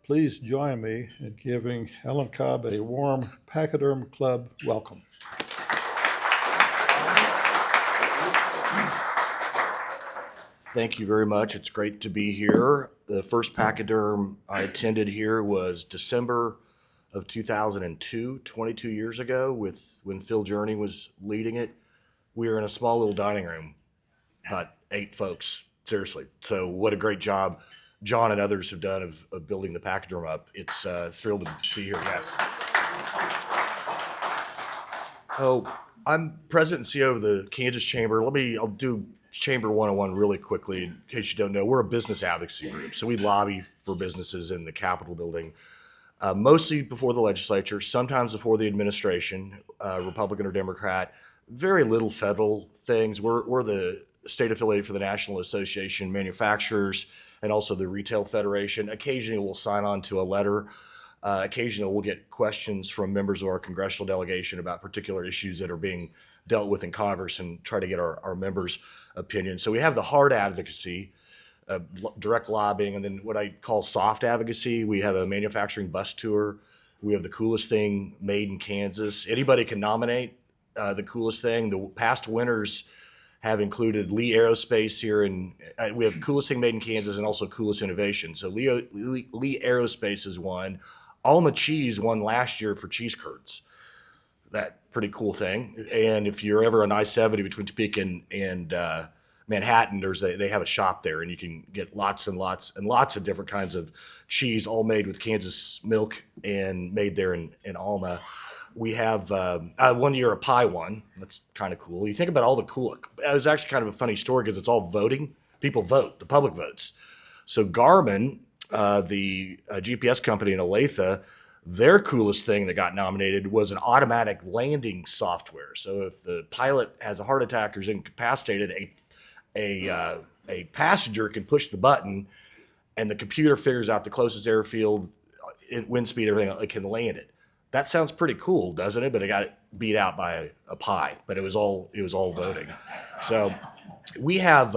Please join me in giving Ellen Cobb a warm Pachyderm Club welcome. Thank you very much. It's great to be here. The first Pachyderm I attended here was December of 2002, 22 years ago, when Phil Journey was leading it. We were in a small little dining room, about 8 folks, seriously. So what a great job John and others have done of building the Pachyderm up. It's thrilled to be here, yes. Oh, I'm president and CEO of the Kansas Chamber. I'll do Chamber 101 really quickly in case you don't know. We're a business advocacy group, so we lobby for businesses in the Capitol building, mostly before the legislature, sometimes before the administration, Republican or Democrat. Very little federal things. We're the state affiliate for the National Association of Manufacturers and also the Retail Federation. Occasionally we'll sign on to a letter. Occasionally we'll get questions from members of our congressional delegation about particular issues that are being dealt with in Congress and try to get our members' opinion. So we have the hard advocacy, direct lobbying, and then what I call soft advocacy. We have a manufacturing bus tour. We have the coolest thing made in Kansas. Anybody can nominate the coolest thing. The past winners have included Lee Aerospace here, and we have coolest thing made in Kansas and also coolest innovation. So Lee Aerospace has won. Alma Cheese won last year for cheese curds. That pretty cool thing. And if you're ever on I-70 between Topeka and Manhattan, they have a shop there, and you can get lots and lots and lots of different kinds of cheese, all made with Kansas milk and made there in Alma. We have one year a pie won. That's kind of cool. You think about all the cool. It was actually kind of a funny story because it's all voting. People vote. The public votes. So Garmin, the GPS company in Olathe, their coolest thing that got nominated was an automatic landing software. So if the pilot has a heart attack or is incapacitated, a passenger can push the button, and the computer figures out the closest airfield, wind speed, everything. It can land it. That sounds pretty cool, doesn't it? But it got beat out by a pie. But it was all voting. So we have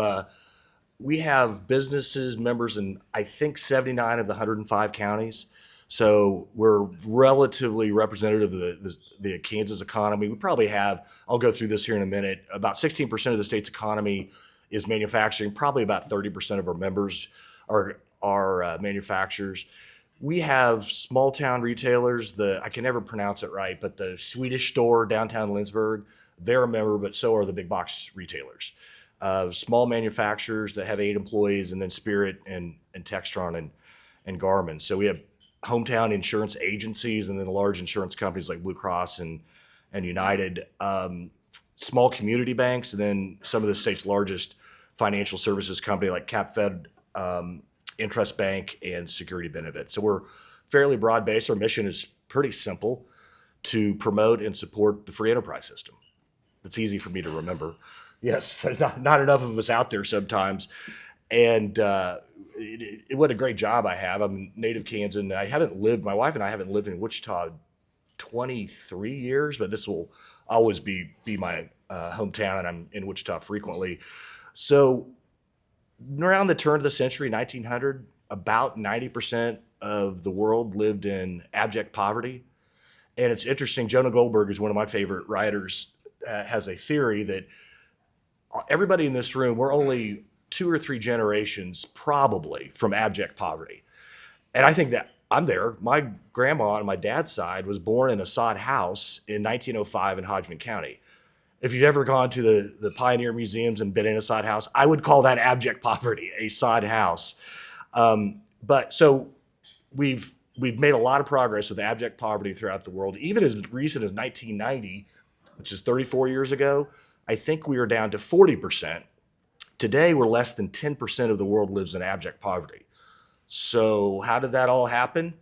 businesses, members in I think 79 of the 105 counties. So we're relatively representative of the Kansas economy. We probably have, I'll go through this here in a minute, about 16% of the state's economy is manufacturing. Probably about 30% of our members are manufacturers. We have small town retailers. I can never pronounce it right, but the Swedish store downtown Lindsborg, they're a member, but so are the big box retailers. Small manufacturers that have 8 employees, and then Spirit and Textron and Garmin. So we have hometown insurance agencies, and then large insurance companies like Blue Cross and United, small community banks, and then some of the state's largest financial services company like CapFed, Interest Bank, and Security Benefit. So we're fairly broad-based. Our mission is pretty simple: to promote and support the free enterprise system. It's easy for me to remember. Yes, not enough of us out there sometimes. And what a great job I have. I'm a native Kansan. My wife and I haven't lived in Wichita 23 years, but this will always be my hometown, and I'm in Wichita frequently. So around the turn of the century, 1900, about 90% of the world lived in abject poverty. And it's interesting, Jonah Goldberg is one of my favorite writers, has a theory that everybody in this room, we're only 2 or 3 generations probably from abject poverty. And I think that I'm there. My grandma on my dad's side was born in a sod house in 1905 in Hodgman County. If you've ever gone to the Pioneer Museums and been in a sod house, I would call that abject poverty, a sod house. But so we've made a lot of progress with abject poverty throughout the world. Even as recent as 1990, which is 34 years ago, I think we were down to 40%. Today, we're less than 10% of the world lives in abject poverty. So how did that all happen?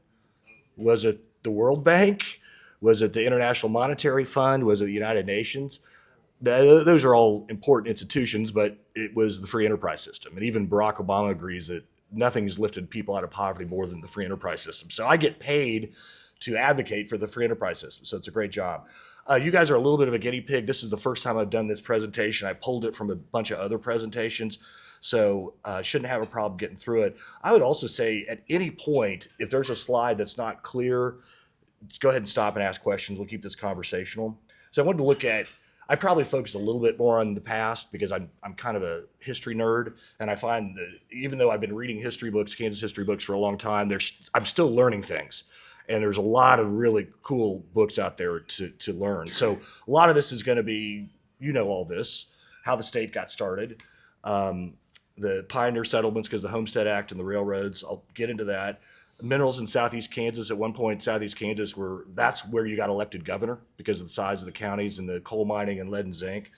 Was it the World Bank? Was it the International Monetary Fund? Was it the United Nations? Those are all important institutions, but it was the free enterprise system. And even Barack Obama agrees that nothing has lifted people out of poverty more than the free enterprise system. So I get paid to advocate for the free enterprise system. So it's a great job. You guys are a little bit of a guinea pig. This is the first time I've done this presentation. I pulled it from a bunch of other presentations, so shouldn't have a problem getting through it. I would also say at any point, if there's a slide that's not clear, just go ahead and stop and ask questions. We'll keep this conversational. So I wanted to look at, I probably focus a little bit more on the past because I'm kind of a history nerd, and I find that even though I've been reading history books, Kansas history books for a long time, I'm still learning things. And there's a lot of really cool books out there to learn. So a lot of this is going to be, all this, how the state got started, the pioneer settlements because the Homestead Act and the railroads. I'll get into that. Minerals in Southeast Kansas. At one point, Southeast Kansas that's where you got elected governor because of the size of the counties and the coal mining and lead and zinc.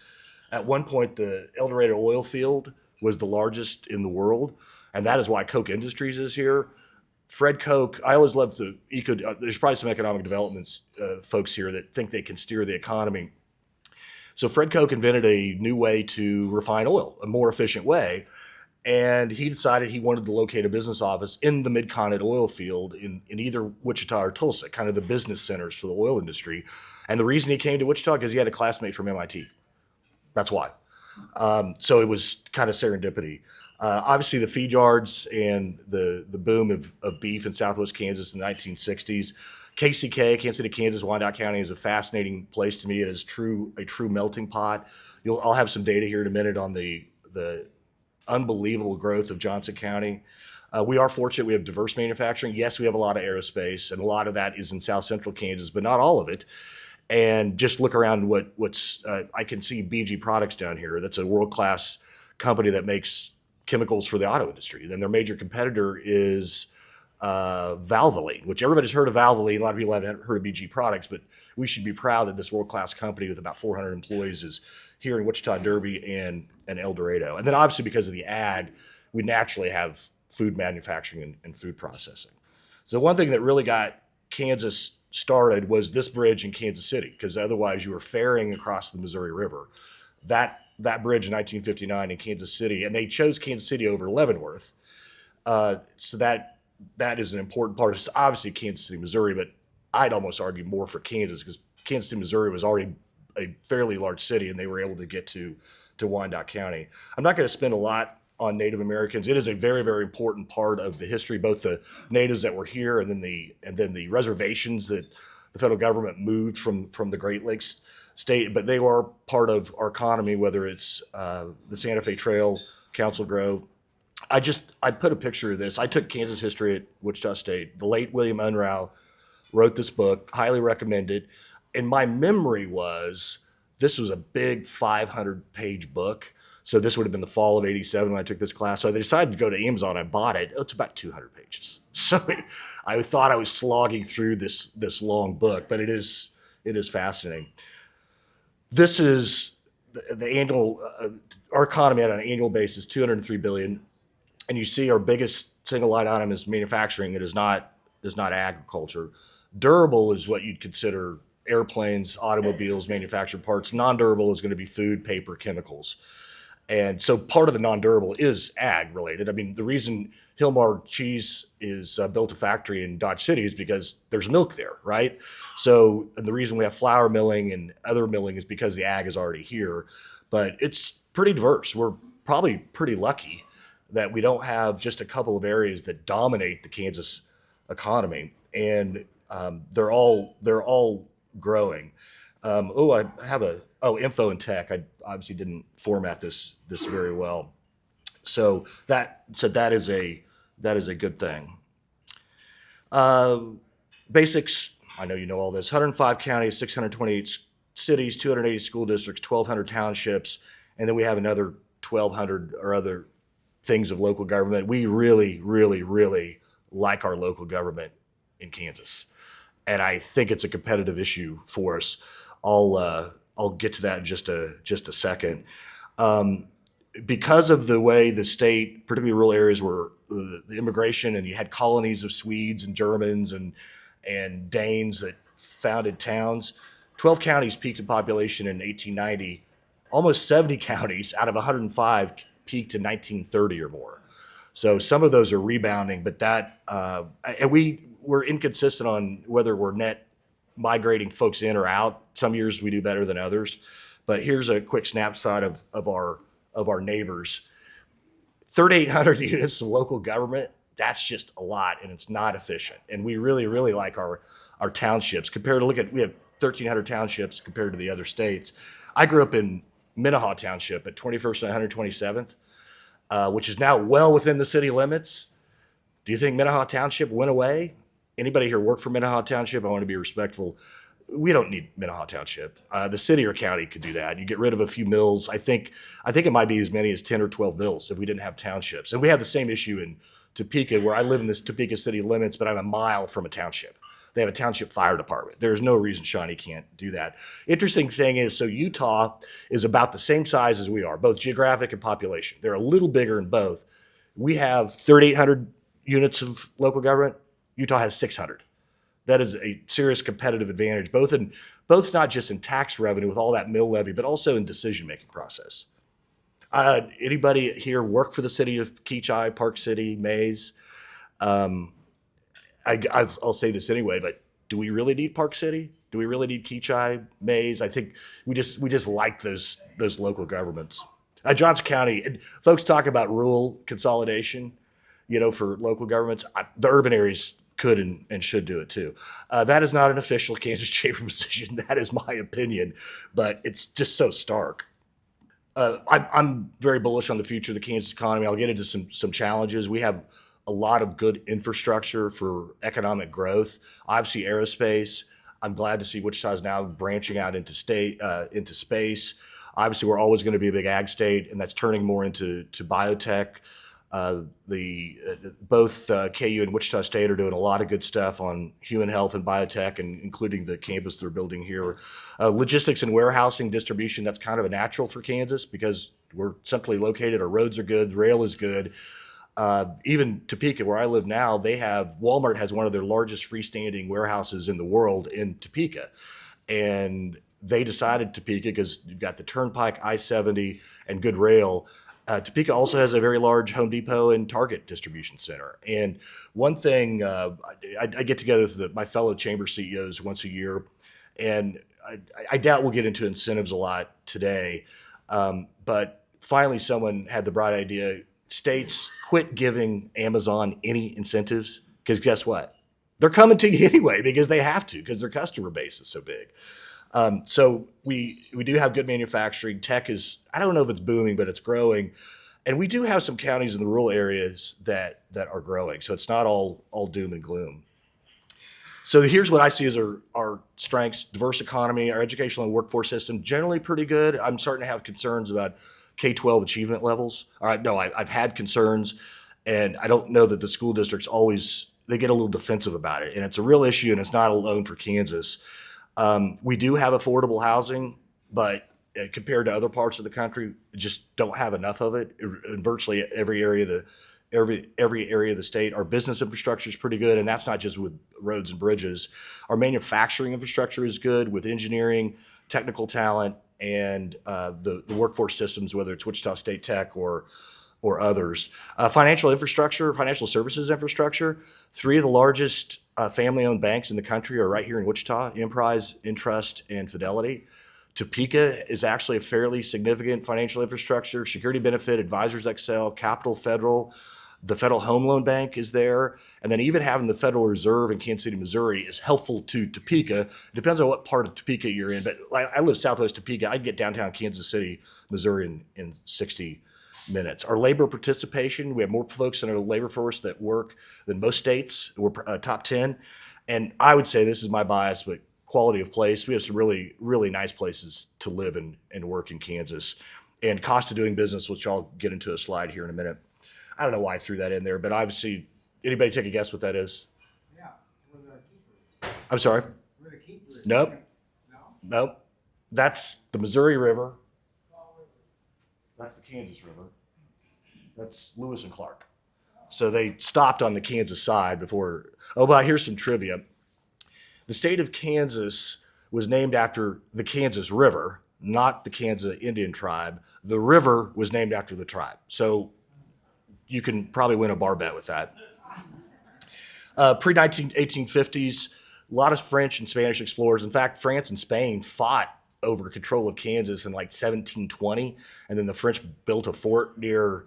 At one point, the El Dorado oil field was the largest in the world, and that is why Koch Industries is here. Fred Koch, I always love there's probably some economic developments folks here that think they can steer the economy. So Fred Koch invented a new way to refine oil, a more efficient way. And he decided he wanted to locate a business office in the Mid-Continent oil field in either Wichita or Tulsa, kind of the business centers for the oil industry. And the reason he came to Wichita because he had a classmate from MIT. That's why. So it was kind of serendipity. Obviously, the feed yards and the boom of beef in Southwest Kansas in the 1960s. KCK, Kansas City, Kansas, Wyandotte County is a fascinating place to me. It is a true melting pot. I'll have some data here in a minute on the unbelievable growth of Johnson County. We are fortunate. We have diverse manufacturing. Yes, we have a lot of aerospace, and a lot of that is in South Central Kansas, but not all of it. And just look around what's I can see BG Products down here. That's a world-class company that makes chemicals for the auto industry. Then their major competitor is Valvoline, which everybody's heard of Valvoline. A lot of people haven't heard of BG Products, but we should be proud that this world-class company with about 400 employees is here in Wichita, Derby, and El Dorado. And then obviously because of the ag, we naturally have food manufacturing and food processing. So one thing that really got Kansas started was this bridge in Kansas City, because otherwise you were ferrying across the Missouri River. That bridge in 1959 in Kansas City, and they chose Kansas City over Leavenworth. So that is an important part. It's obviously Kansas City, Missouri, but I'd almost argue more for Kansas because Kansas City, Missouri was already a fairly large city, and they were able to get to Wyandotte County. I'm not going to spend a lot on Native Americans. It is a very, very important part of the history, both the natives that were here and then the reservations that the federal government moved from the Great Lakes state, but they are part of our economy, whether it's the Santa Fe Trail, Council Grove. I put a picture of this. I took Kansas history at Wichita State. The late William Unruh wrote this book, highly recommended. And my memory was this was a big 500-page book. So this would have been the fall of '87 when I took this class. So I decided to go to Amazon. I bought it. It's about 200 pages. So I thought I was slogging through this long book, but it is fascinating. This is the annual, our economy on an annual basis, $203 billion. And you see our biggest single line item is manufacturing. It is not agriculture. Durable is what you'd consider airplanes, automobiles, manufactured parts. Non-durable is going to be food, paper, chemicals. And so part of the non-durable is ag related. I mean, the reason Hilmar Cheese is built a factory in Dodge City is because there's milk there, right? So the reason we have flour milling and other milling is because the ag is already here. But it's pretty diverse. We're probably pretty lucky that we don't have just a couple of areas that dominate the Kansas economy. And they're all growing. I have info and tech. I obviously didn't format this very well. So that is a good thing. Basics, I know you know all this. 105 counties, 628 cities, 280 school districts, 1,200 townships, and then we have another 1,200 or other things of local government. We really, really, really like our local government in Kansas. And I think it's a competitive issue for us. I'll get to that in just a second. Because of the way the state, particularly rural areas, were the immigration, and you had colonies of Swedes and Germans and Danes that founded towns. 12 counties peaked in population in 1890. Almost 70 counties out of 105 peaked in 1930 or more. So some of those are rebounding, but and we're inconsistent on whether we're net migrating folks in or out. Some years we do better than others, but here's a quick snapshot of our neighbors. 3,800 units of local government. That's just a lot, and it's not efficient. And we really, really like our townships. We have 1,300 townships compared to the other states. I grew up in Minnehaha Township at 21st and 127th, which is now well within the city limits. Do you think Minnehaha Township went away? Anybody here work for Minnehaha Township? I want to be respectful. We don't need Minnehaha Township. The city or county could do that. You get rid of a few mills. I think it might be as many as 10 or 12 mills if we didn't have townships. And we have the same issue in Topeka, where I live in this Topeka city limits, but I'm a mile from a township. They have a township fire department. There's no reason Shawnee can't do that. Interesting thing is, so Utah is about the same size as we are, both geographic and population. They're a little bigger in both. We have 3,800 units of local government. Utah has 600. That is a serious competitive advantage, both not just in tax revenue with all that mill levy, but also in decision-making process. Anybody here work for the city of Keachai, Park City, Mays? I'll say this anyway, but do we really need Park City? Do we really need Keachai, Mays? I think we just like those local governments. Johnson County, folks talk about rural consolidation, for local governments. The urban areas could and should do it too. That is not an official Kansas Chamber position. That is my opinion, but it's just so stark. I'm very bullish on the future of the Kansas economy. I'll get into some challenges. We have a lot of good infrastructure for economic growth. Obviously, aerospace. I'm glad to see Wichita is now branching out into space. Obviously, we're always going to be a big ag state, and that's turning more into biotech. Both KU and Wichita State are doing a lot of good stuff on human health and biotech, and including the campus they're building here. Logistics and warehousing, distribution, that's kind of a natural for Kansas because we're centrally located. Our roads are good, rail is good. Even Topeka, where I live now, Walmart has one of their largest freestanding warehouses in the world in Topeka. And they decided Topeka, because you've got the Turnpike, I-70, and good rail. Topeka also has a very large Home Depot and Target distribution center. And one thing, I get together with my fellow chamber CEOs once a year, and I doubt we'll get into incentives a lot today. But finally, someone had the bright idea, states, quit giving Amazon any incentives, because guess what? They're coming to you anyway because they have to, because their customer base is so big. So we do have good manufacturing. Tech is, I don't know if it's booming, but it's growing. And we do have some counties in the rural areas that are growing. So it's not all doom and gloom. So here's what I see as our strengths: diverse economy, our educational and workforce system, generally pretty good. I'm starting to have concerns about K-12 achievement levels. All right, no, I've had concerns, and I don't know that the school districts they get a little defensive about it. And it's a real issue, and it's not alone for Kansas. We do have affordable housing, but compared to other parts of the country, just don't have enough of it in virtually every area of the state. Our business infrastructure is pretty good, and that's not just with roads and bridges. Our manufacturing infrastructure is good with engineering, technical talent, and the workforce systems, whether it's Wichita State Tech or others. Financial services infrastructure. 3 of the largest family-owned banks in the country are right here in Wichita: Emprise, Intrust, and Fidelity. Topeka is actually a fairly significant financial infrastructure. Security Benefit, Advisors Excel, Capital Federal. The Federal Home Loan Bank is there. And then even having the Federal Reserve in Kansas City, Missouri is helpful to Topeka. It depends on what part of Topeka you're in. But I live southwest Topeka. I can get downtown Kansas City, Missouri in 60 minutes. Our labor participation, we have more folks in our labor force that work than most states. We're top 10. And I would say, this is my bias, but quality of place, we have some really, really nice places to live and work in Kansas. And cost of doing business, which I'll get into a slide here in a minute. I don't know why I threw that in there, but obviously, anybody take a guess what that is? Yeah, with the keeper. I'm sorry? With the keeper. Nope. No? Nope. That's the Missouri River. That's the Kansas River. That's Lewis and Clark. So they stopped on the Kansas side before. Oh, but here's some trivia. The state of Kansas was named after the Kansas River, not the Kansas Indian tribe. The river was named after the tribe. So you can probably win a bar bet with that. Pre-1850s, a lot of French and Spanish explorers. In fact, France and Spain fought over control of Kansas in like 1720, and then the French built a fort near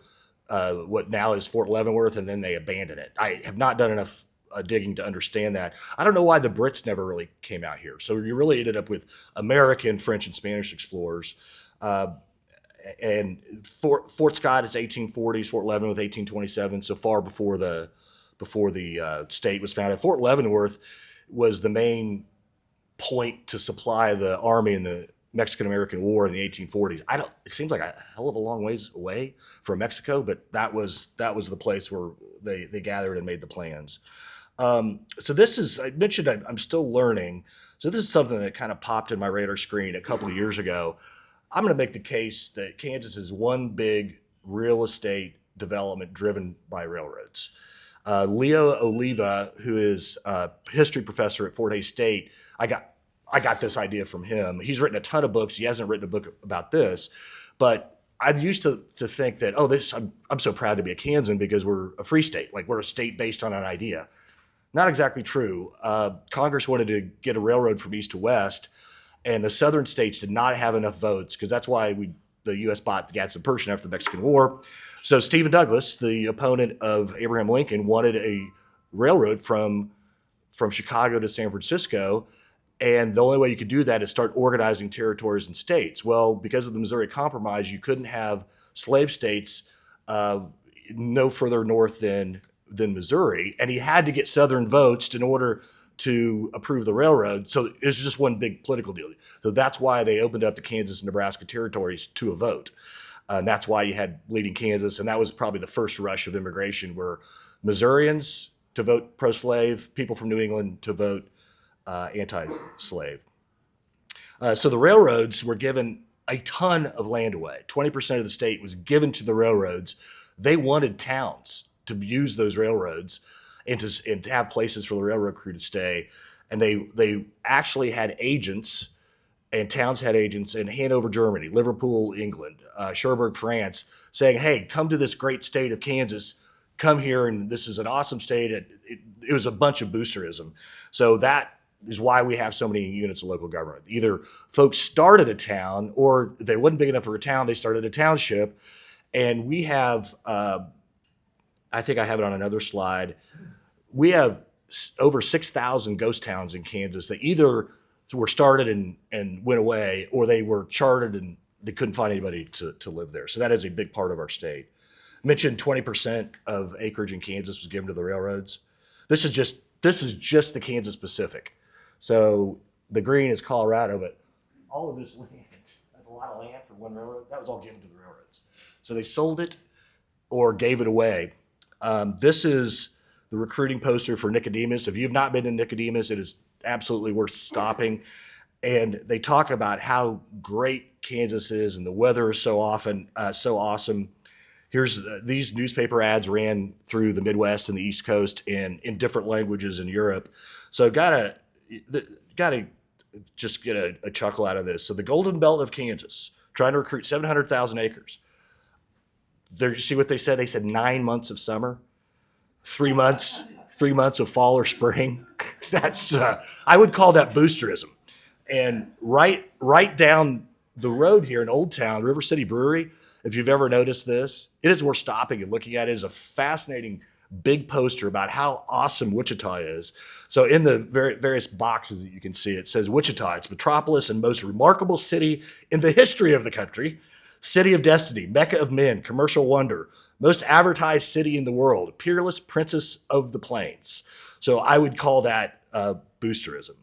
what now is Fort Leavenworth, and then they abandoned it. I have not done enough digging to understand that. I don't know why the Brits never really came out here. So you really ended up with American, French, and Spanish explorers. And Fort Scott is 1840s, Fort Leavenworth 1827, so far before the state was founded. Fort Leavenworth was the main point to supply the army in the Mexican-American War in the 1840s. It seems like a hell of a long ways away from Mexico, but that was the place where they gathered and made the plans. So this is, I mentioned I'm still learning. So this is something that kind of popped in my radar screen a couple of years ago. I'm going to make the case that Kansas is one big real estate development driven by railroads. Leo Oliva, who is a history professor at Fort Hays State, I got this idea from him. He's written a ton of books. He hasn't written a book about this, but I used to think that, I'm so proud to be a Kansan because we're a free state. Like, we're a state based on an idea. Not exactly true. Congress wanted to get a railroad from east to west, and the southern states did not have enough votes, because that's why the U.S. bought the Gadsden Pershing after the Mexican War. So Stephen Douglas, the opponent of Abraham Lincoln, wanted a railroad from Chicago to San Francisco, and the only way you could do that is start organizing territories and states. Well, because of the Missouri Compromise, you couldn't have slave states no further north than Missouri, and he had to get southern votes in order to approve the railroad. So it was just one big political deal. So that's why they opened up the Kansas and Nebraska territories to a vote. And that's why you had bleeding Kansas, and that was probably the first rush of immigration, where Missourians to vote pro-slave, people from New England to vote anti-slave. So the railroads were given a ton of land away. 20% of the state was given to the railroads. They wanted towns to use those railroads and to have places for the railroad crew to stay. And they actually had agents, and towns had agents in Hanover, Germany, Liverpool, England, Cherbourg, France, saying, hey, come to this great state of Kansas. Come here, and this is an awesome state. It was a bunch of boosterism. So that is why we have so many units of local government. Either folks started a town, or they wasn't big enough for a town, they started a township. And we have, I think I have it on another slide, we have over 6,000 ghost towns in Kansas that either were started and went away, or they were chartered and they couldn't find anybody to live there. So that is a big part of our state. I mentioned 20% of acreage in Kansas was given to the railroads. This is just the Kansas Pacific. So the green is Colorado, but all of this land, that's a lot of land for one railroad, that was all given to the railroads. So they sold it or gave it away. This is the recruiting poster for Nicodemus. If you've not been to Nicodemus, it is absolutely worth stopping. And they talk about how great Kansas is, and the weather is so awesome. Here's these newspaper ads ran through the Midwest and the East Coast and in different languages in Europe. So gotta just get a chuckle out of this. So the Golden Belt of Kansas, trying to recruit 700,000 acres. There, see what they said? They said 9 months of summer, 3 months of fall or spring. That's I would call that boosterism. And right down the road here in Old Town, River City Brewery, if you've ever noticed this, it is worth stopping and looking at. It is a fascinating big poster about how awesome Wichita is. So in the various boxes that you can see, it says Wichita, its metropolis and most remarkable city in the history of the country, city of destiny, mecca of men, commercial wonder, most advertised city in the world, peerless princess of the plains. So I would call that boosterism.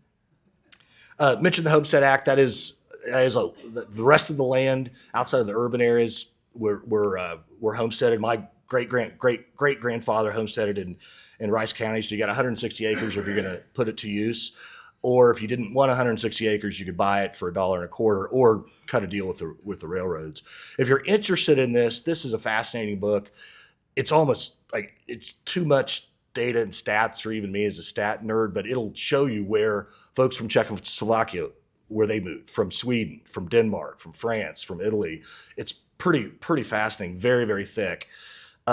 Mentioned the Homestead Act. That is the rest of the land outside of the urban areas were homesteaded. My great grandfather homesteaded in Rice County. So you got 160 acres if you're going to put it to use. Or if you didn't want 160 acres, you could buy it for $1.25 or cut a deal with the railroads. If you're interested in this is a fascinating book. It's almost like it's too much data and stats for even me as a stat nerd, but it'll show you where folks from Czechoslovakia, where they moved, from Sweden, from Denmark, from France, from Italy. It's pretty fascinating, very, very thick.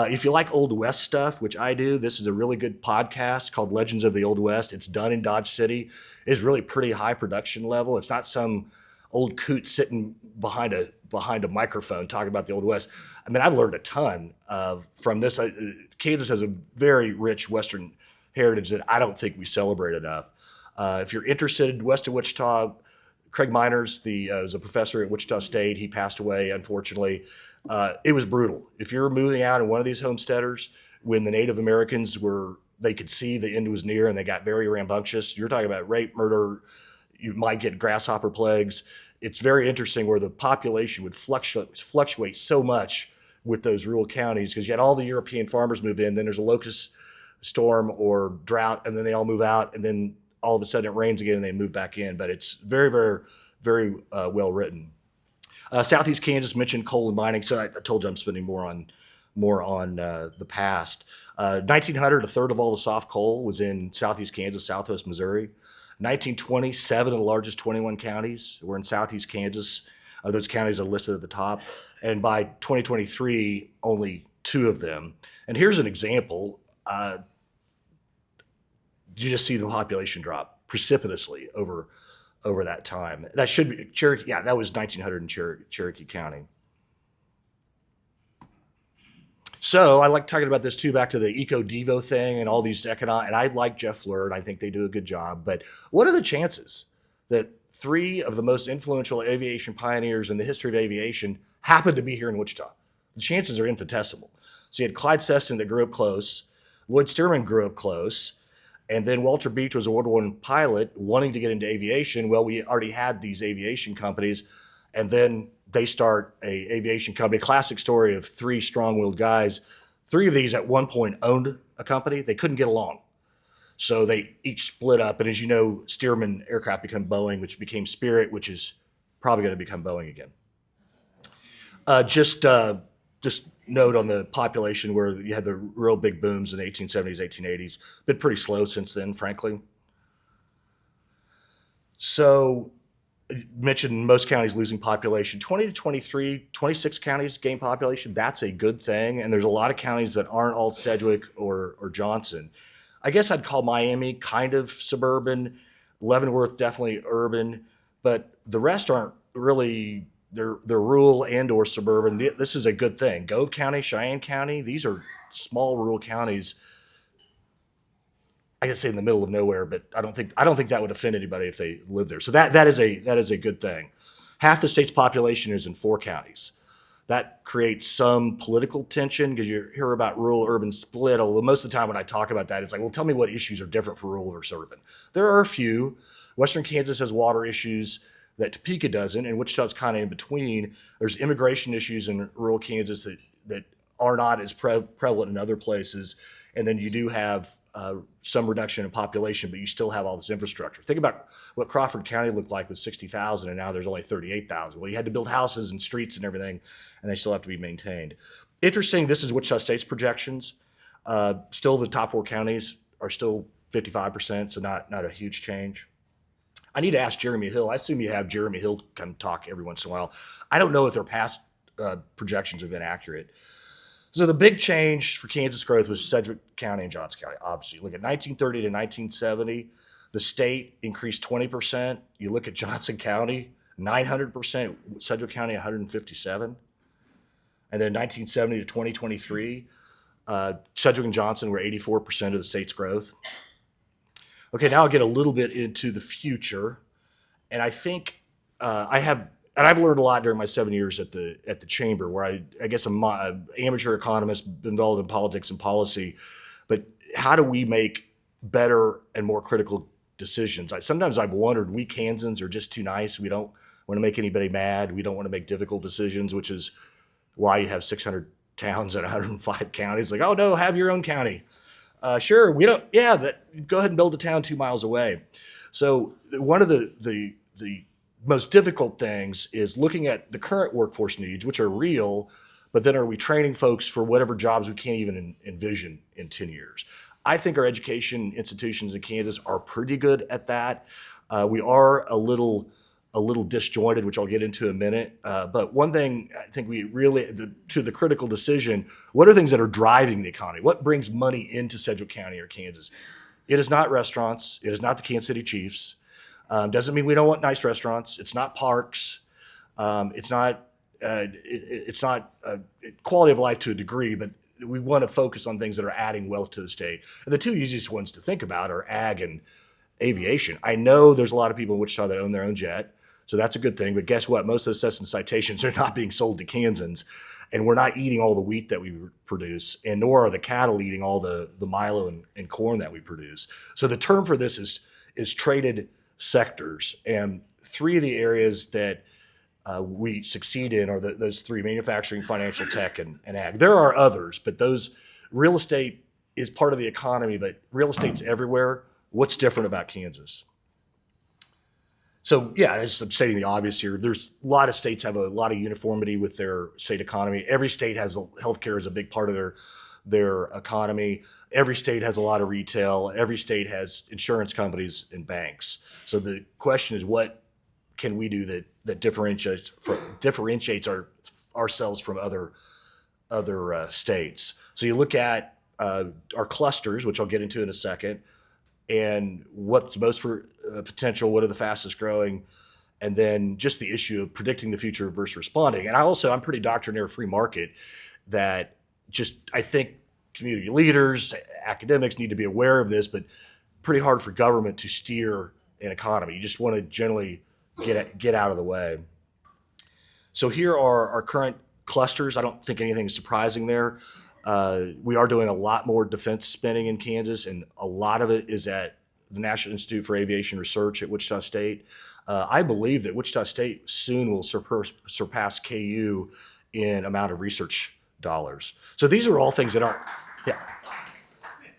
If you like Old West stuff, which I do, this is a really good podcast called Legends of the Old West. It's done in Dodge City. It's really pretty high production level. It's not some old coot sitting behind a microphone talking about the Old West. I mean, I've learned a ton from this. Kansas has a very rich Western heritage that I don't think we celebrate enough. If you're interested, west of Wichita, Craig Miners was a professor at Wichita State. He passed away, unfortunately. It was brutal. If you're moving out in one of these homesteaders, when the Native Americans they could see the end was near and they got very rambunctious. You're talking about rape, murder. You might get grasshopper plagues. It's very interesting where the population would fluctuate so much with those rural counties because you had all the European farmers move in, then there's a locust storm or drought, and then they all move out, and then all of a sudden it rains again and they move back in. But it's very, very, very well written. Southeast Kansas mentioned coal and mining, so I told you I'm spending more on the past. 1900, a third of all the soft coal was in Southeast Kansas, Southwest Missouri. 1920, 7 of the largest 21 counties were in Southeast Kansas. Those counties are listed at the top. And by 2023, only 2 of them. And here's an example. You just see the population drop precipitously over that time. That should be Cherokee. Yeah, that was 1900 in Cherokee County. So I like talking about this too, back to the eco-devo thing and all these economic, and I like Jeff Fleur, and I think they do a good job. But what are the chances that 3 of the most influential aviation pioneers in the history of aviation happen to be here in Wichita? The chances are infinitesimal. So you had Clyde Seston that grew up close, Lloyd Stearman grew up close, and then Walter Beach was a World War I pilot wanting to get into aviation. Well, we already had these aviation companies, and then they start a aviation company. Classic story of 3 strong-willed guys. 3 of these at one point owned a company. They couldn't get along. So they each split up. And as you know, Stearman aircraft became Boeing, which became Spirit, which is probably going to become Boeing again. Just note on the population where you had the real big booms in the 1870s, 1880s. Been pretty slow since then, frankly. So mentioned most counties losing population. 20 to 23, 26 counties gain population. That's a good thing. And there's a lot of counties that aren't all Sedgwick or Johnson. I guess I'd call Miami kind of suburban, Leavenworth definitely urban, but the rest aren't really, they're rural and or suburban. This is a good thing. Gove County, Cheyenne County, these are small rural counties. I could say in the middle of nowhere, but I don't think that would offend anybody if they live there. So that is a good thing. Half the state's population is in 4 counties. That creates some political tension because you hear about rural-urban split. Although most of the time when I talk about that, it's like, well, tell me what issues are different for rural versus urban. There are a few. Western Kansas has water issues that Topeka doesn't, and Wichita's kind of in between. There's immigration issues in rural Kansas that are not as prevalent in other places. And then you do have some reduction in population, but you still have all this infrastructure. Think about what Crawford County looked like with 60,000, and now there's only 38,000. Well, you had to build houses and streets and everything, and they still have to be maintained. Interesting, this is Wichita State's projections. Still, the top 4 counties are still 55%, so not a huge change. I need to ask Jeremy Hill. I assume you have Jeremy Hill come talk every once in a while. I don't know if their past projections have been accurate. So the big change for Kansas growth was Sedgwick County and Johnson County, obviously. Look at 1930 to 1970, the state increased 20%. You look at Johnson County, 900%, Sedgwick County, 157. And then 1970 to 2023, Sedgwick and Johnson were 84% of the state's growth. Okay, now I'll get a little bit into the future. And I think I've learned a lot during my 7 years at the chamber, where I guess I'm an amateur economist involved in politics and policy. But how do we make better and more critical decisions? Sometimes I've wondered, we Kansans are just too nice. We don't want to make anybody mad. We don't want to make difficult decisions, which is why you have 600 towns and 105 counties. Like, oh no, have your own county. Sure, we don't. Yeah, go ahead and build a town 2 miles away. So one of the most difficult things is looking at the current workforce needs, which are real, but then are we training folks for whatever jobs we can't even envision in 10 years? I think our education institutions in Kansas are pretty good at that. We are a little a little disjointed, which I'll get into in a minute. But one thing I think we really, to the critical decision, what are things that are driving the economy? What brings money into Sedgwick County or Kansas? It is not restaurants. It is not the Kansas City Chiefs. Doesn't mean we don't want nice restaurants. It's not parks. It's not quality of life to a degree, but we want to focus on things that are adding wealth to the state. And the two easiest ones to think about are ag and aviation. I know there's a lot of people in Wichita that own their own jet, so that's a good thing. But guess what? Most of those Cessna Citations are not being sold to Kansans, and we're not eating all the wheat that we produce, and nor are the cattle eating all the milo and corn that we produce. So the term for this is traded sectors, and three of the areas that we succeed in are those three: manufacturing, financial, tech, and ag. There are others, but real estate is part of the economy, but real estate's everywhere. What's different about Kansas? So yeah, as I'm stating the obvious here, there's a lot of states have a lot of uniformity with their state economy. Every state has healthcare is a big part of their economy. Every state has a lot of retail. Every state has insurance companies and banks. So the question is, what can we do that differentiates ourselves from other states? So you look at our clusters, which I'll get into in a second, and what's most for potential, what are the fastest growing, and then just the issue of predicting the future versus responding. And I'm pretty doctrinaire free market that I think community leaders, academics need to be aware of this, but pretty hard for government to steer an economy. You just want to generally get out of the way. So here are our current clusters. I don't think anything is surprising there. We are doing a lot more defense spending in Kansas, and a lot of it is at the National Institute for Aviation Research at Wichita State. I believe that Wichita State soon will surpass KU in amount of research dollars. So these are all things that aren't, yeah.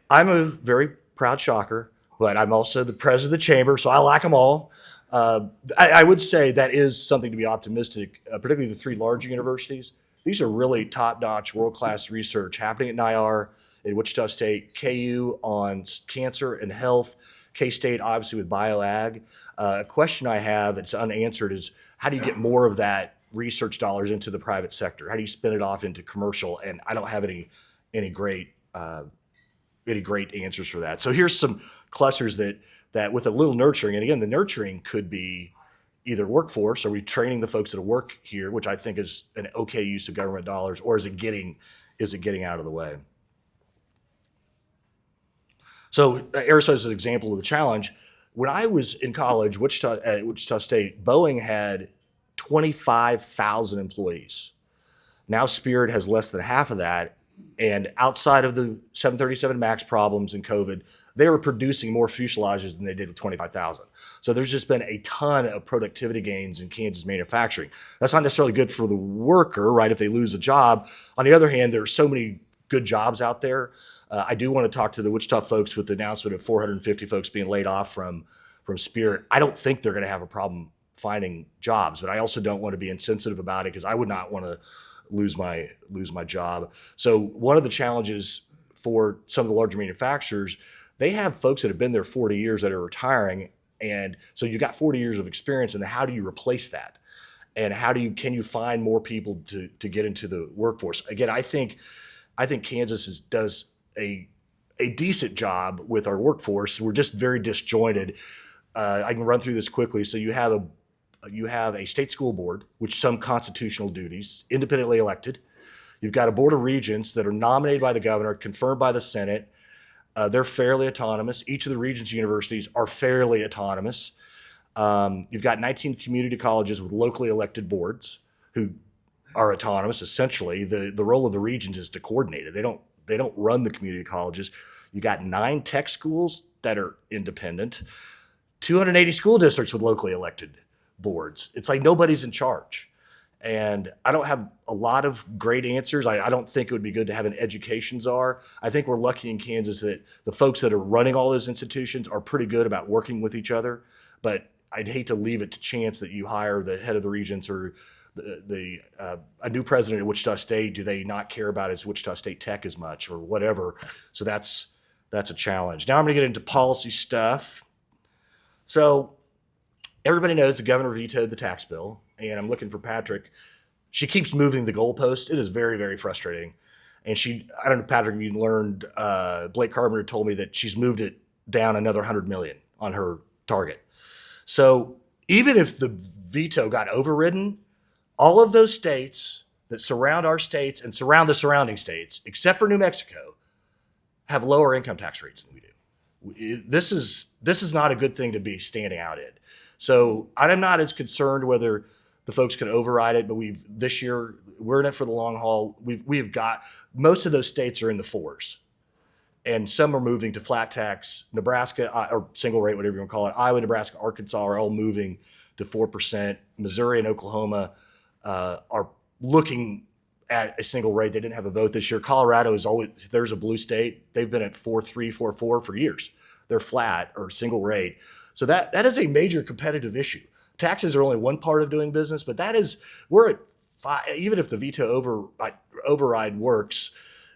I'm a very proud shocker, but I'm also the president of the chamber, so I like them all. I would say that is something to be optimistic, particularly the three larger universities. These are really top-notch, world-class research happening at NIR, at Wichita State, KU on cancer and health, K-State obviously with bioag. A question I have, it's unanswered, is how do you get more of that research dollars into the private sector? How do you spin it off into commercial? And I don't have any great answers for that. So here's some clusters that with a little nurturing, and again, the nurturing could be either workforce, are we training the folks that work here, which I think is an okay use of government dollars, or is it getting out of the way? So Aerospace is an example of the challenge. When I was in college, at Wichita State, Boeing had 25,000 employees. Now Spirit has less than half of that, and outside of the 737 MAX problems and COVID, they were producing more fuselages than they did with 25,000. So there's just been a ton of productivity gains in Kansas manufacturing. That's not necessarily good for the worker, right, if they lose a job. On the other hand, there are so many good jobs out there. I do want to talk to the Wichita folks with the announcement of 450 folks being laid off from Spirit. I don't think they're going to have a problem finding jobs, but I also don't want to be insensitive about it because I would not want to lose my job. So one of the challenges for some of the larger manufacturers, they have folks that have been there 40 years that are retiring. And so you got 40 years of experience, and how do you replace that? And can you find more people to get into the workforce? Again, I think Kansas does a decent job with our workforce. We're just very disjointed. I can run through this quickly. So you have a state school board, which some constitutional duties, independently elected. You've got a board of regents that are nominated by the governor, confirmed by the Senate. They're fairly autonomous. Each of the regents' universities are fairly autonomous. You've got 19 community colleges with locally elected boards who are autonomous. Essentially, the role of the regents is to coordinate it. They don't run the community colleges. You got 9 tech schools that are independent, 280 school districts with locally elected boards. It's like nobody's in charge. And I don't have a lot of great answers. I don't think it would be good to have an education czar. I think we're lucky in Kansas that the folks that are running all those institutions are pretty good about working with each other. But I'd hate to leave it to chance that you hire the head of the regents or a new president at Wichita State. Do they not care about his Wichita State Tech as much or whatever? So that's a challenge. Now I'm going to get into policy stuff. So Everybody knows the governor vetoed the tax bill, and I'm looking for Patrick. She keeps moving the goalpost. It is very, very frustrating. And I don't know, Patrick, if you learned, Blake Carpenter told me that she's moved it down another 100 million on her target. So even if the veto got overridden, all of those states that surround our states and surround the surrounding states, except for New Mexico, have lower income tax rates than we do. This is not a good thing to be standing out in. So I'm not as concerned whether the folks can override it, but this year we're in it for the long haul. We've got most of those states are in the 4s, and some are moving to flat tax. Nebraska or single rate, whatever you want to call it. Iowa, Nebraska, Arkansas are all moving to 4%. Missouri and Oklahoma are looking at a single rate. They didn't have a vote this year. Colorado is always, if there's a blue state, they've been at 4.3, 4.4 for years. They're flat or single rate. So that is a major competitive issue. Taxes are only one part of doing business, but we're at 5, even if the veto override works,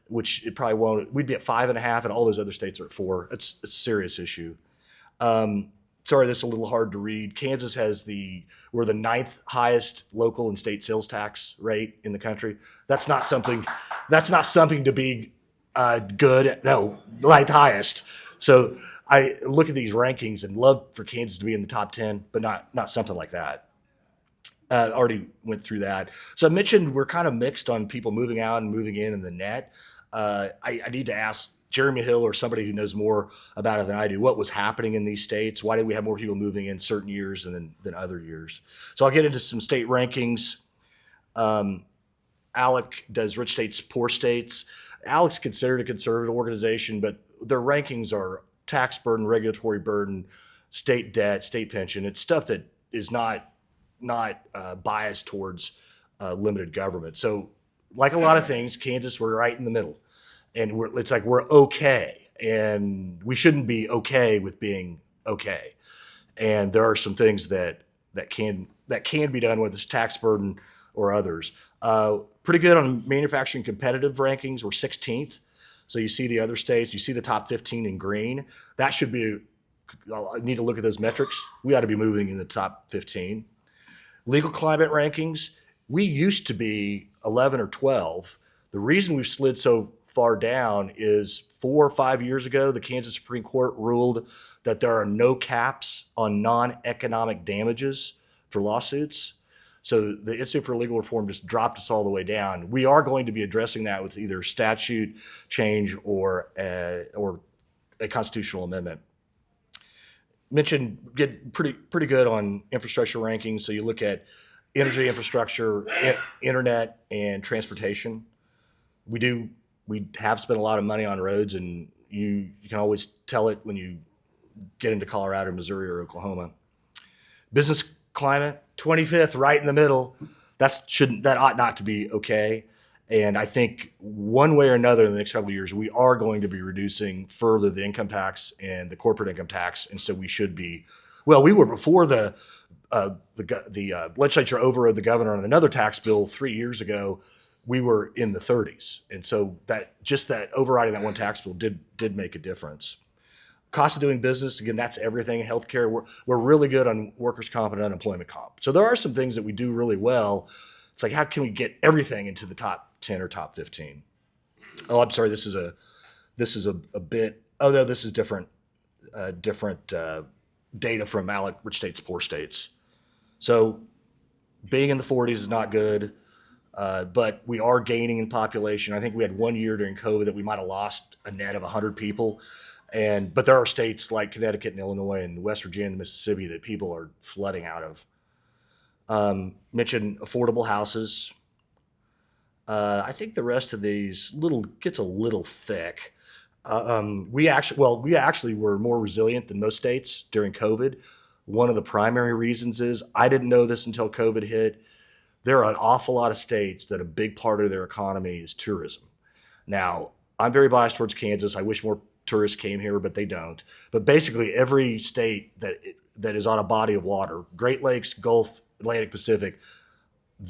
which it probably won't, we'd be at 5.5, and all those other states are at 4. It's a serious issue. Sorry, this is a little hard to read. Kansas we're the 9th highest local and state sales tax rate in the country. That's not something to be good. No, 9th highest. So I look at these rankings and love for Kansas to be in the top 10, but not something like that. Already went through that. So I mentioned we're kind of mixed on people moving out and moving in the net. I need to ask Jeremy Hill or somebody who knows more about it than I do, what was happening in these states? Why did we have more people moving in certain years than other years? So I'll get into some state rankings. ALEC does rich states, poor states. ALEC's considered a conservative organization, but their rankings are tax burden, regulatory burden, state debt, state pension. It's stuff that is not biased towards limited government. So like a lot of things, Kansas, we're right in the middle. And it's like we're okay, and we shouldn't be okay with being okay. And there are some things that can be done, whether it's tax burden or others. Pretty good on manufacturing competitive rankings. We're 16th. So you see the other states, you see the top 15 in green. That should be. I need to look at those metrics. We ought to be moving in the top 15. Legal climate rankings. We used to be 11 or 12. The reason we've slid so far down is 4 or 5 years ago, the Kansas Supreme Court ruled that there are no caps on non-economic damages for lawsuits. So the Institute for Legal Reform just dropped us all the way down. We are going to be addressing that with either statute change or a constitutional amendment. Mentioned get pretty good on infrastructure rankings. So you look at energy infrastructure, internet, and transportation. We have spent a lot of money on roads, and you can always tell it when you get into Colorado, Missouri, or Oklahoma. Business climate, 25th, right in the middle. That ought not to be okay. And I think one way or another in the next couple of years, we are going to be reducing further the income tax and the corporate income tax. And so we should be, well, we were before the legislature overrode the governor on another tax bill 3 years ago. We were in the 30s. And so that overriding that one tax bill did make a difference. Cost of doing business, again, that's everything. Healthcare, we're really good on workers' comp and unemployment comp. So there are some things that we do really well. It's like, how can we get everything into the top 10 or top 15? Oh, I'm sorry, this is a bit, oh no, this is different data from ALEC, rich states, poor states. So being in the 40s is not good. But we are gaining in population. I think we had 1 year during COVID that we might have lost a net of 100 people. But there are states like Connecticut and Illinois and West Virginia and Mississippi that people are flooding out of. Mentioned affordable houses. I think the rest of these gets a little thick. We actually were more resilient than most states during COVID. One of the primary reasons is, I didn't know this until COVID hit, there are an awful lot of states that a big part of their economy is tourism. Now, I'm very biased towards Kansas. I wish more tourists came here, but they don't. But basically, every state that is on a body of water, Great Lakes, Gulf, Atlantic, Pacific,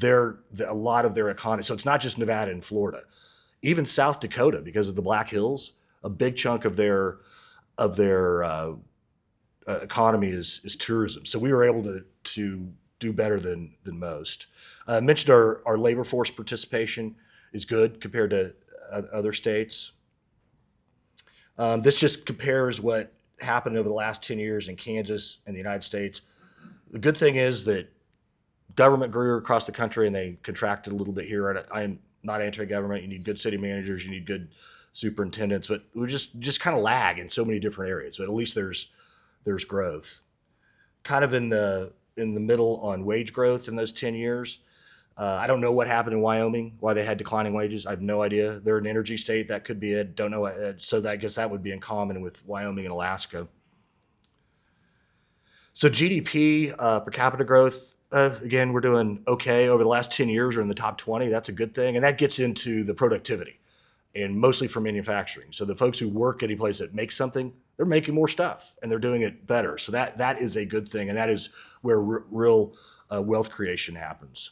a lot of their economy. So it's not just Nevada and Florida. Even South Dakota, because of the Black Hills, a big chunk of their economy is tourism. So we were able to do better than most. I mentioned our labor force participation is good compared to other states. This just compares what happened over the last 10 years in Kansas and the United States. The good thing is that government grew across the country and they contracted a little bit here. I'm not anti-government. You need good city managers. You need good superintendents, but we just kind of lag in so many different areas. But at least there's growth. Kind of in the middle on wage growth in those 10 years. I don't know what happened in Wyoming, why they had declining wages. I have no idea. They're an energy state. That could be it. Don't know. So I guess that would be in common with Wyoming and Alaska. So GDP per capita growth, again, we're doing okay. Over the last 10 years, we're in the top 20. That's a good thing. And that gets into the productivity, and mostly for manufacturing. So the folks who work at any place that makes something, they're making more stuff and they're doing it better. So that is a good thing. And that is where real wealth creation happens.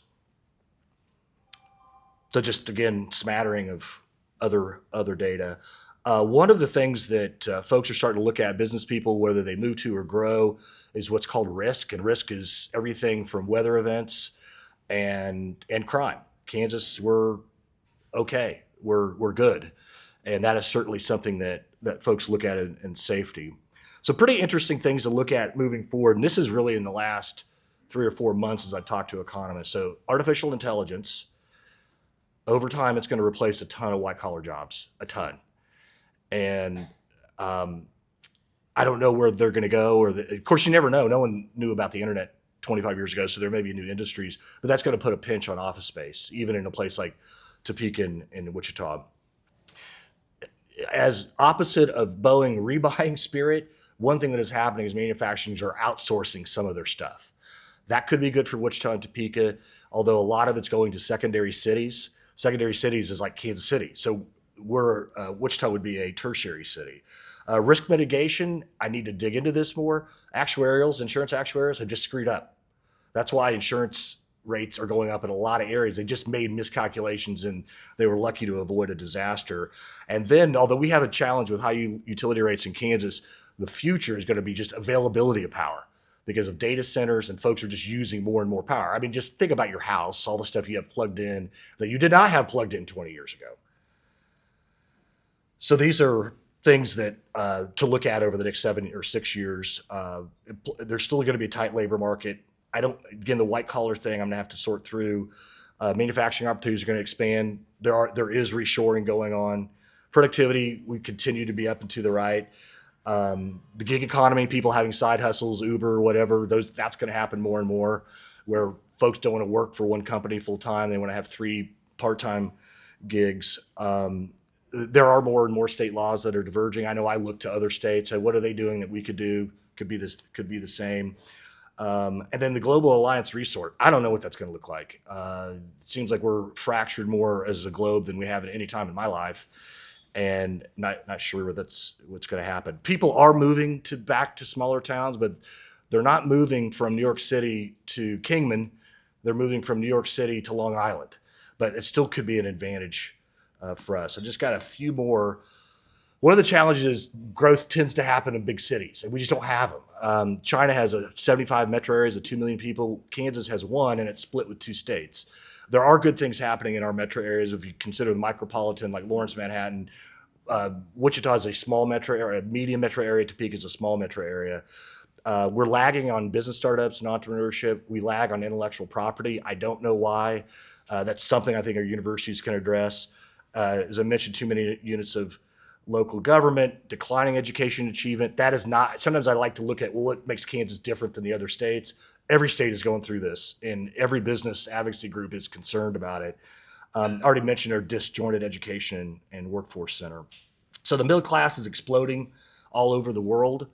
So just, again, smattering of other data. One of the things that folks are starting to look at, business people, whether they move to or grow, is what's called risk. And risk is everything from weather events and crime. Kansas, we're okay. We're good. And that is certainly something that folks look at in safety. So pretty interesting things to look at moving forward. And this is really in the last 3 or 4 months as I've talked to economists. So artificial intelligence, over time, it's going to replace a ton of white-collar jobs, a ton. And I don't know where they're going to go. Of course, you never know. No one knew about the internet 25 years ago, so there may be new industries. But that's going to put a pinch on office space, even in a place like Topeka and Wichita. As opposite of Boeing rebuying Spirit, one thing that is happening is manufacturers are outsourcing some of their stuff. That could be good for Wichita and Topeka, although a lot of it's going to secondary cities. Secondary cities is like Kansas City. So Wichita would be a tertiary city. Risk mitigation, I need to dig into this more. Insurance actuaries have just screwed up. That's why insurance rates are going up in a lot of areas. They just made miscalculations and they were lucky to avoid a disaster. And then, although we have a challenge with high utility rates in Kansas, the future is going to be just availability of power because of data centers and folks are just using more and more power. I mean, just think about your house, all the stuff you have plugged in that you did not have plugged in 20 years ago. So these are things that to look at over the next 7 or 6 years. There's still going to be a tight labor market. Again, the white collar thing, I'm going to have to sort through. Manufacturing opportunities are going to expand. There is reshoring going on. Productivity, we continue to be up and to the right. The gig economy, people having side hustles, Uber, whatever, that's going to happen more and more, where folks don't want to work for one company full time. They want to have 3 part-time gigs. There are more and more state laws that are diverging. I know I look to other states. What are they doing that we could do? Could be the same. And then the Global Alliance Resort. I don't know what that's going to look like. It seems like we're fractured more as a globe than we have at any time in my life, and not sure that's what's going to happen. People are moving back to smaller towns, but they're not moving from New York City to Kingman. They're moving from New York City to Long Island, but it still could be an advantage for us. I just got a few more. One of the challenges is growth tends to happen in big cities, and we just don't have them. China has 75 metro areas of 2 million people. Kansas has 1, and it's split with 2 states. There are good things happening in our metro areas if you consider the micropolitan, like Lawrence, Manhattan. Wichita is a small metro area, a medium metro area. Topeka is a small metro area. We're lagging on business startups and entrepreneurship. We lag on intellectual property. I don't know why. That's something I think our universities can address. As I mentioned, too many units of local government, declining education achievement. That is not, sometimes I like to look at, well, what makes Kansas different than the other states? Every state is going through this, and every business advocacy group is concerned about it. I already mentioned our disjointed education and workforce center. So the middle class is exploding all over the world,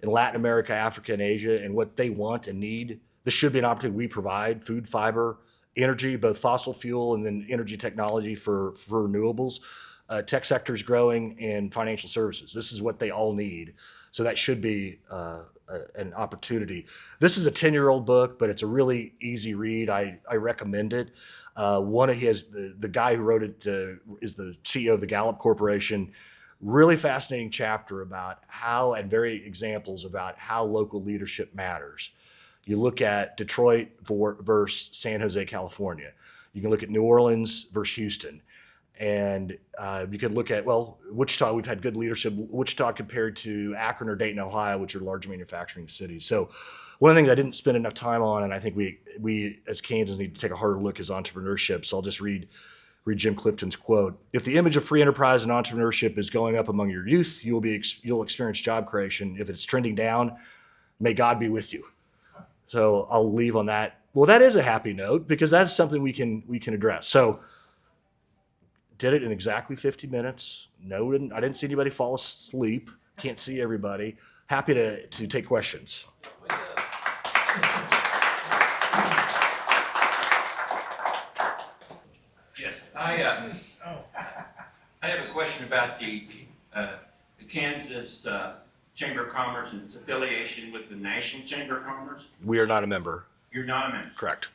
in Latin America, Africa, and Asia, and what they want and need. This should be an opportunity we provide: food, fiber, energy, both fossil fuel and then energy technology for renewables. Tech sector is growing, and financial services. This is what they all need. So that should be an opportunity. This is a 10-year-old book, but it's a really easy read. I recommend it. The guy who wrote it is the CEO of the Gallup Corporation. really fascinating chapter about how, and very examples about how local leadership matters. You look at Detroit versus San Jose, California. You can look at New Orleans versus Houston. And you could look at, well, Wichita, we've had good leadership. Wichita compared to Akron or Dayton, Ohio, which are large manufacturing cities. So one of the things I didn't spend enough time on, and I think we as Kansans need to take a harder look, is entrepreneurship. So I'll just read Jim Clifton's quote. If the image of free enterprise and entrepreneurship is going up among your youth, you'll experience job creation. If it's trending down, may God be with you. So I'll leave on that. Well, that is a happy note because that's something we can address. So did it in exactly 50 minutes. No, I didn't see anybody fall asleep. Can't see everybody. Happy to take questions. Yes, I have a question about the Kansas Chamber of Commerce and its affiliation with the National Chamber of Commerce. We are not a member. You're not a member. Correct.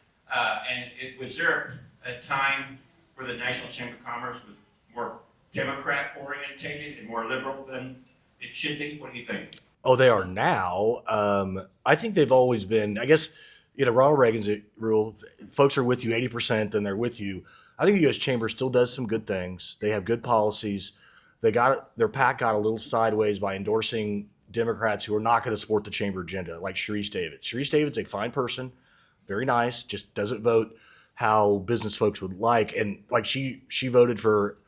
Was there a time where the National Chamber of Commerce was more Democrat orientated and more liberal than it should be? What do you think? Oh, they are now. I think they've always been, I guess, Ronald Reagan's rule, folks are with you 80%, then they're with you. I think the U.S. Chamber still does some good things. They have good policies. Their PAC got a little sideways by endorsing Democrats who are not going to support the Chamber agenda, like Sharice Davids. Sharice Davids, a fine person, very nice, just doesn't vote how business folks would like. And like she voted for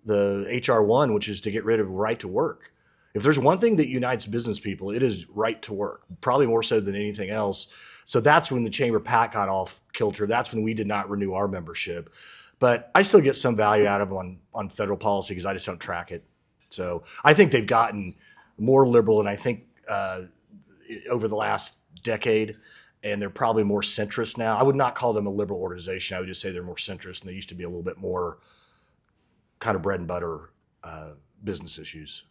the HR 1, which is to get rid of right to work. If there's one thing that unites business people, it is right to work, probably more so than anything else. So that's when the Chamber PAC got off kilter. That's when we did not renew our membership. But I still get some value out of them on federal policy because I just don't track it. So I think they've gotten more liberal, and I think over the last decade, and they're probably more centrist now. I would not call them a liberal organization. I would just say they're more centrist, and they used to be a little bit more kind of bread and butter business issues.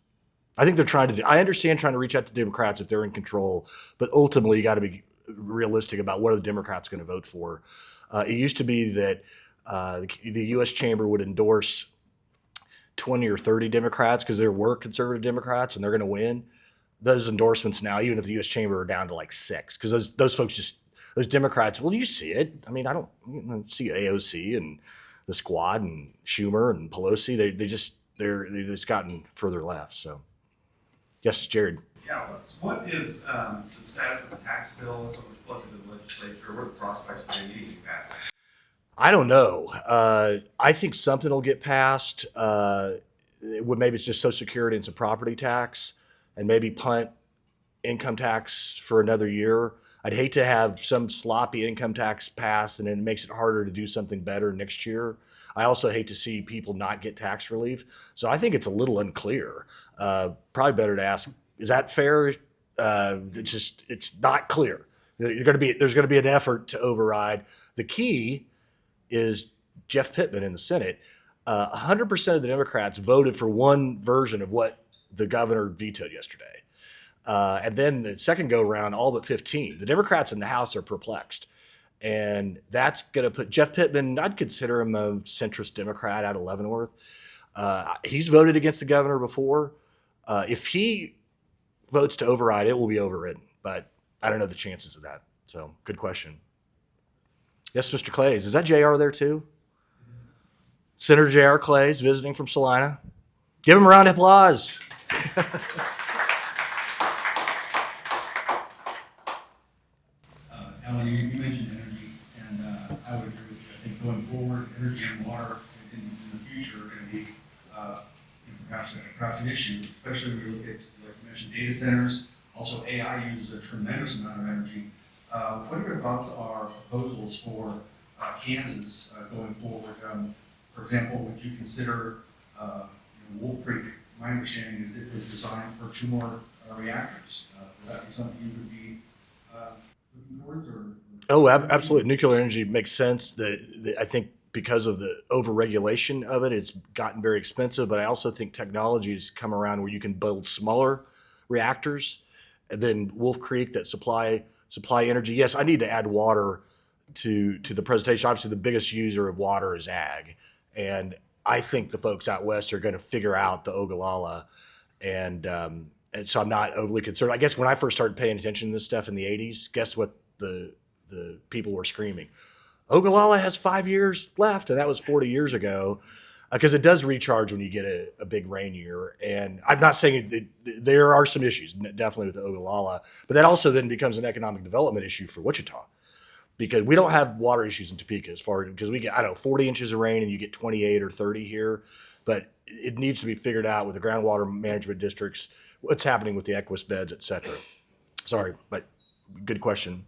I think they're I understand trying to reach out to Democrats if they're in control, but ultimately you got to be realistic about what are the Democrats going to vote for. It used to be that the U.S. Chamber would endorse 20 or 30 Democrats because there were conservative Democrats and they're going to win. Those endorsements now, even at the U.S. Chamber, are down to like 6 because those folks those Democrats, well, you see it. I mean, I don't see AOC and the squad and Schumer and Pelosi. They've just gotten further left. So, yes, Jared. Yeah, what is the status of the tax bill? So it's floated to the legislature. What are the prospects for any getting passed? I don't know. I think something will get passed. Maybe it's just Social Security and some property tax, and maybe punt income tax for another year. I'd hate to have some sloppy income tax passed and then it makes it harder to do something better next year. I also hate to see people not get tax relief. So I think it's a little unclear. Probably better to ask, is that fair? It's not clear. There's going to be an effort to override. The key is Jeff Pittman in the Senate. 100% of the Democrats voted for one version of what the governor vetoed yesterday. And then the second go round, all but 15. The Democrats in the House are perplexed. And that's going to put Jeff Pittman, I'd consider him a centrist Democrat out of Leavenworth. He's voted against the governor before. If he votes to override, it will be overridden. But I don't know the chances of that. So good question. Yes, Mr. Clays. Is that JR there too? Senator JR Clays visiting from Salina. Give him a round of applause. Alan, you mentioned energy, and I would agree with you. I think going forward, energy and water in the future are going to be perhaps an issue, especially when you look at, like you mentioned, data centers. Also, AI uses a tremendous amount of energy. What are your thoughts are proposals for Kansas going forward? For example, would you consider Wolf Creek? My understanding is it was designed for 2 more reactors. Would that be something you would be looking towards? Oh, absolutely. Nuclear energy makes sense. I think because of the overregulation of it, it's gotten very expensive. But I also think technology has come around where you can build smaller reactors. And then Wolf Creek that supply energy. Yes, I need to add water to the presentation. Obviously, the biggest user of water is ag. And I think the folks out west are going to figure out the Ogallala, and so I'm not overly concerned. I guess when I first started paying attention to this stuff in the '80s, guess what the people were screaming? Ogallala has 5 years left, and that was 40 years ago, because it does recharge when you get a big rain year. And I'm not saying there are some issues, definitely with the Ogallala, but that also then becomes an economic development issue for Wichita, because we don't have water issues in Topeka because we get, I don't know, 40 inches of rain and you get 28 or 30 here, but it needs to be figured out with the groundwater management districts, what's happening with the Equus beds, et cetera. Sorry, but good question.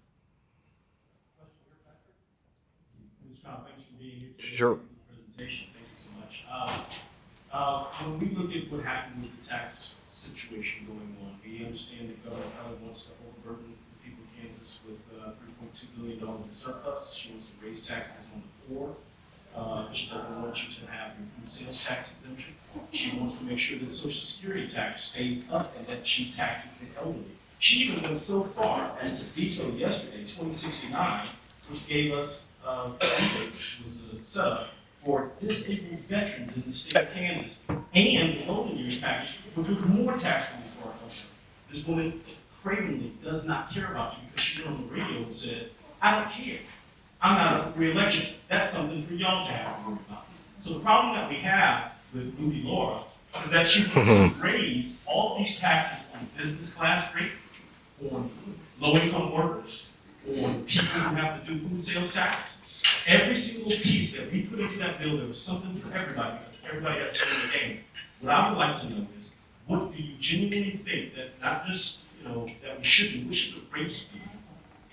Mr. Cobb, thanks for being here today. Sure. Thanks for the presentation. Thank you so much. When we look at what happened with the tax situation going on, we understand that Governor Keller wants to overburden the people of Kansas with $3.2 billion in surplus. She wants to raise taxes on the poor. She doesn't want you to have your food sales tax exemption. She wants to make sure that Social Security tax stays up and that she taxes the elderly. She even went so far as to veto yesterday 2069, which gave us was the setup for disabled veterans in the state of Kansas, and the Golden Years package, which was more tax relief for our culture. This woman cravenly does not care about you because she went on the radio and said, "I don't care. I'm not up for re-election. That's something for y'all to have to worry about." So the problem that we have with Ruby Laura is that she raised all these taxes on business class rate, on low-income workers, on people who have to do food sales tax. Every single piece that we put into that bill, there was something for everybody, because everybody has skin in the game. What I would like to know is, what do you genuinely think that not just, that we should do, what should the rates be?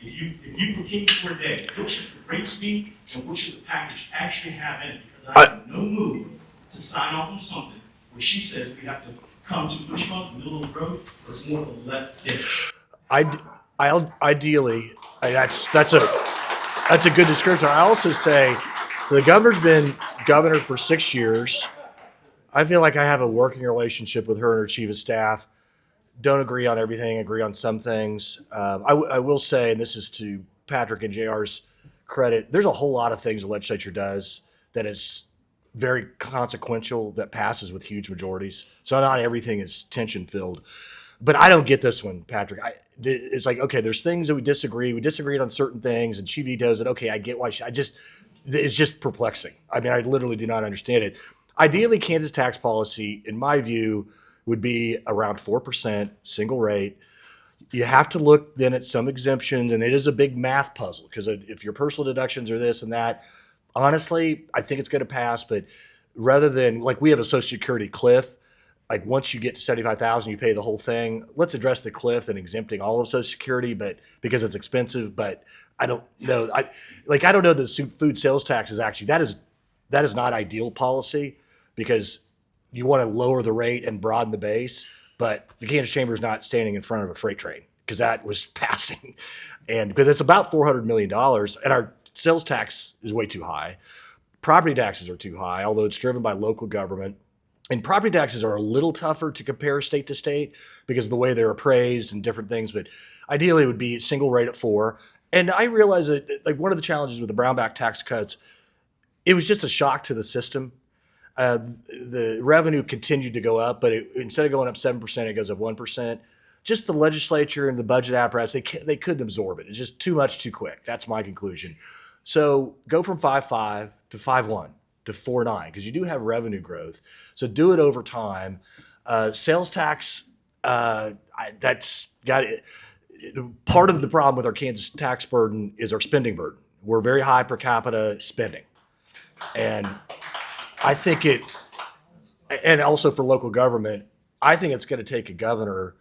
If you were king for a day, what should the rates be, and what should the package actually have in it? Because I have no mood to sign off on something where she says we have to come to which month, middle of the road, or it's more of the left ditch. Ideally, that's a good description. I also say the governor's been governor for 6 years. I feel like I have a working relationship with her and her chief of staff. Don't agree on everything, agree on some things. I will say, and this is to Patrick and JR's credit, there's a whole lot of things the legislature does that is very consequential, that passes with huge majorities. So not everything is tension filled. But I don't get this one, Patrick. It's like, okay, there's things that we disagree. We disagreed on certain things, and she vetoes it. Okay, I get why it's just perplexing. I mean, I literally do not understand it. Ideally, Kansas tax policy, in my view, would be around 4%, single rate. You have to look then at some exemptions, and it is a big math puzzle, because if your personal deductions are this and that, honestly, I think it's going to pass. But rather than, like, we have a Social Security cliff, like once you get to 75,000, you pay the whole thing. Let's address the cliff and exempting all of Social Security, but because it's expensive. But I don't know. I don't know that food sales tax is actually that is not ideal policy, because you want to lower the rate and broaden the base. But the Kansas Chamber is not standing in front of a freight train, because that was passing, and because it's about $400 million, and our sales tax is way too high. Property taxes are too high, although it's driven by local government. And property taxes are a little tougher to compare state to state because of the way they're appraised and different things. But ideally, it would be a single rate at 4%. And I realize that, like, one of the challenges with the Brownback tax cuts, it was just a shock to the system. The revenue continued to go up, but instead of going up 7%, it goes up 1%. Just the legislature and the budget apparatus, they couldn't absorb it. It's just too much too quick. That's my conclusion. So go from 5.5 to 5.1. to 4.9, because you do have revenue growth. So do it over time. Sales tax, that's got it. Part of the problem with our Kansas tax burden is our spending burden. We're very high per capita spending. And I think and also for local government, I think it's going to take a governor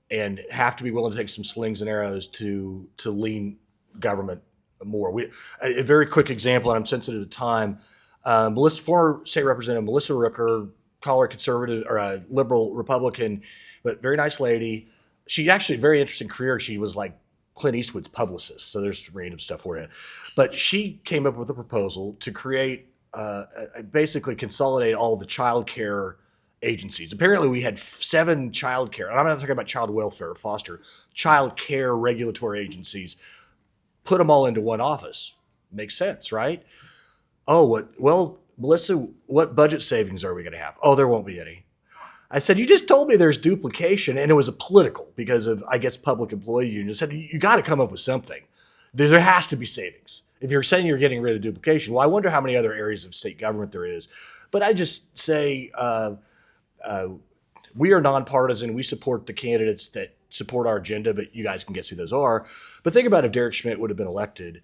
and have to be willing to take some slings and arrows to lean government more. A very quick example, and I'm sensitive to time. Former state representative Melissa Rooker, call her conservative or a liberal Republican, but very nice lady. She actually had a very interesting career. She was like Clint Eastwood's publicist. So there's random stuff for you. But she came up with a proposal to create, basically consolidate all the child care agencies. Apparently we had 7 child care, and I'm not talking about child welfare, foster, child care regulatory agencies, put them all into one office. Makes sense, right? Oh, well, Melissa, what budget savings are we going to have? Oh, there won't be any. I said, you just told me there's duplication, and it was a political because of, I guess, public employee union. I said, you got to come up with something. There has to be savings. If you're saying you're getting rid of duplication, well, I wonder how many other areas of state government there is. But I just say we are nonpartisan. We support the candidates that support our agenda, but you guys can guess who those are. But think about if Derek Schmidt would have been elected,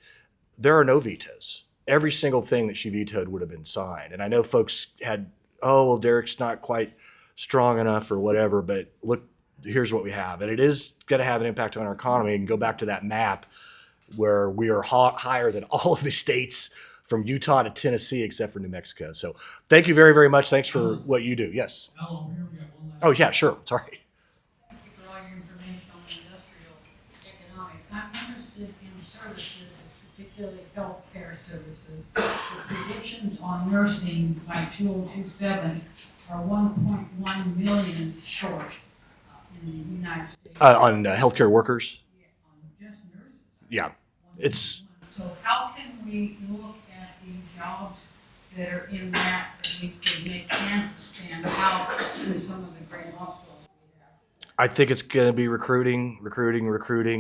there are no vetoes. Every single thing that she vetoed would have been signed. And I know folks had, oh, well, Derek's not quite strong enough or whatever, but look, here's what we have. And it is going to have an impact on our economy. And go back to that map where we are higher than all of the states from Utah to Tennessee, except for New Mexico. So thank you very, very much. Thanks for what you do. Yes. Hello, here we got one last. Oh, yeah, sure. Sorry. Thank you for all your information on industrial economic. I'm interested in services, particularly healthcare services. The predictions on nursing by 2027 are 1.1 million short in the United States. On healthcare workers. On just nurses. Yeah. It's, So how can we look at the jobs that are in that we could make Kansas stand out in some of the great hospitals we have? I think it's going to be recruiting,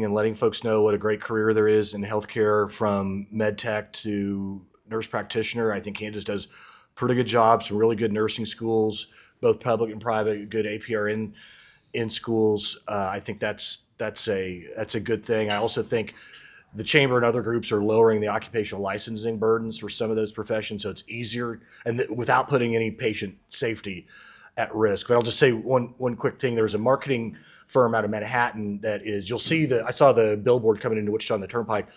and letting folks know what a great career there is in healthcare, from med tech to nurse practitioner. I think Kansas does pretty good job, some really good nursing schools, both public and private, good APR in schools. I think that's a good thing. I also think the chamber and other groups are lowering the occupational licensing burdens for some of those professions, so it's easier and without putting any patient safety at risk. But I'll just say one quick thing. There's a marketing firm out of Manhattan that is, you'll see I saw the billboard coming into Wichita on the Turnpike,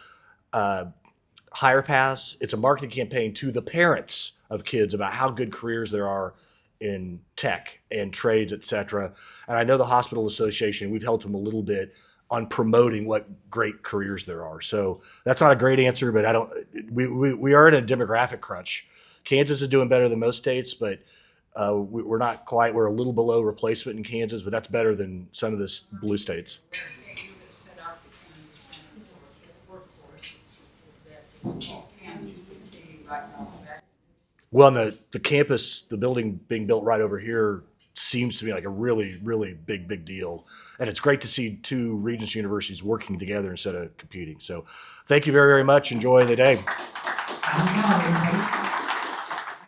Hire Pass. It's a marketing campaign to the parents of kids about how good careers there are in tech and trades, et cetera. And I know the Hospital Association, we've helped them a little bit on promoting what great careers there are. So that's not a great answer, but we are in a demographic crunch. Kansas is doing better than most states, but we're not quite. We're a little below replacement in Kansas, but that's better than some of the blue states. Well, and the campus, the building being built right over here seems to be like a really, really big deal. And it's great to see two Regents universities working together instead of competing. So thank you very, very much. Enjoy the day. I don't know, everybody.